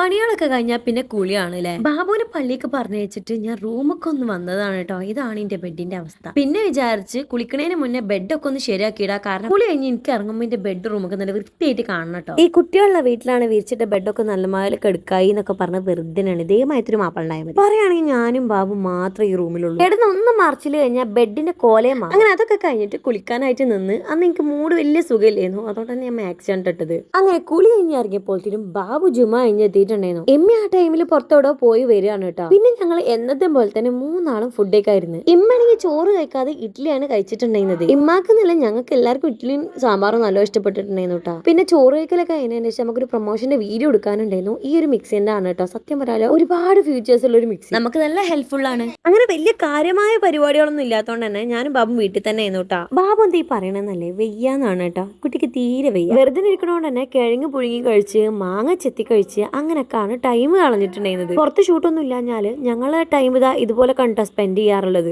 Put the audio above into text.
പണികളൊക്കെ കഴിഞ്ഞാൽ പിന്നെ കുളിയാണ് അല്ലേ. ബാബുവിനെ പള്ളിക്ക് പറഞ്ഞയച്ചിട്ട് ഞാൻ റൂമൊക്കെ ഒന്ന് വന്നതാണ് കേട്ടോ. ഇതാണ് എന്റെ ബെഡിന്റെ അവസ്ഥ. പിന്നെ വിചാരിച്ച് കുളിക്കണേന് മുന്നേ ബെഡൊക്കെ ഒന്ന് ശരിയാക്കിയിടാ. കാരണം കുളി കഴിഞ്ഞ് എനിക്ക് ഇറങ്ങുമ്പോൾ എന്റെ ബെഡ് റൂമൊക്കെ നല്ല വൃത്തിയായിട്ട് കാണണം കേട്ടോ. ഈ കുട്ടികളുടെ വീട്ടിലാണ് വിരിച്ചിട്ട് ബെഡൊക്കെ നല്ല മാതിരി കെടുക്കായി എന്നൊക്കെ പറഞ്ഞ വെറുതെയാണ്. ഇതേമായിട്ടൊരു മാപ്പിളുണ്ടായാൽ മതി. പറയുകയാണെങ്കിൽ ഞാനും ബാബു മാത്രമേ ഈ റൂമിലുള്ളൂ. കിടന്ന് ഒന്ന് മറിച്ചിൽ കഴിഞ്ഞാൽ ബെഡിന്റെ കോലയും അങ്ങനെ അതൊക്കെ കഴിഞ്ഞിട്ട് കുളിക്കാനായിട്ട് നിന്ന് അന്ന് എനിക്ക് മൂഡ് വലിയ സുഖമില്ലായിരുന്നു. അതുകൊണ്ട് ഞാൻ മാക്സിയാണ് ഇട്ടത്. അങ്ങനെ കുളി കഴിഞ്ഞ് ഇറങ്ങിയപ്പോഴത്തേനും ബാബു ജുമ കഴിഞ്ഞെത്തിയിട്ടുണ്ടായിരുന്നു. എമ്മി ആ ടൈമിൽ പുറത്തോടെ പോയി വരികയാണ് കേട്ടോ. പിന്നെ ഞങ്ങൾ എന്നത്തെ പോലെ തന്നെ മൂന്നാളും ഫുഡ് കഴിക്കായിരുന്നു. ഇമ്മയാണെങ്കിൽ ചോറ് കഴിക്കാതെ ഇഡ്ഡലിയാണ് കഴിച്ചിട്ടുണ്ടായിരുന്നത്. ഇമ്മാക്കുന്നില്ല, ഞങ്ങൾക്ക് എല്ലാവർക്കും ഇഡ്ഡലിയും സാമ്പാറും നല്ല ഇഷ്ടപ്പെട്ടിട്ടുണ്ടായിരുന്നു കേട്ടോ. പിന്നെ ചോറ് കഴിക്കലൊക്കെ അതിനു ശേഷം നമുക്കൊരു പ്രൊമോഷന്റെ വീഡിയോ എടുക്കാനുണ്ടായിരുന്നു. ഈ ഒരു മിക്സിന്റെ ആണ് കേട്ടോ. സത്യം പറയാലോ ഒരുപാട് ഫ്യൂച്ചേഴ്സ് ഉള്ള ഒരു മിക്സി, നമുക്ക് നല്ല ഹെൽപ്ഫുൾ ആണ്. അങ്ങനെ വലിയ കാര്യമായ പരിപാടികളൊന്നും ഇല്ലാത്തതുകൊണ്ട് തന്നെ ഞാനും ബാബും വീട്ടിൽ തന്നെ ആയിരുന്നു കേട്ടോ. ബാബു എന്താ ഈ പറയണെന്നല്ലേ, വെയ്യാന്നാണ് കേട്ടോ. കുട്ടിക്ക് തീരെ വെയ്യ. വെറുതെ ഇരിക്കണോണ്ട് തന്നെ കിഴങ്ങ് പുഴുങ്ങി കഴിച്ച് മാങ്ങ ചെത്തി കഴിച്ച് അങ്ങനെയൊക്കെയാണ് ടൈം കളഞ്ഞിട്ടുണ്ടായിരുന്നത്. പുറത്ത് ഷൂട്ടൊന്നും ഇല്ലാഞ്ഞാല് ഞങ്ങളെ ടൈം ഇതുപോലെ കണ്ടാ സ്പെൻഡ് ചെയ്യാറുള്ളത്.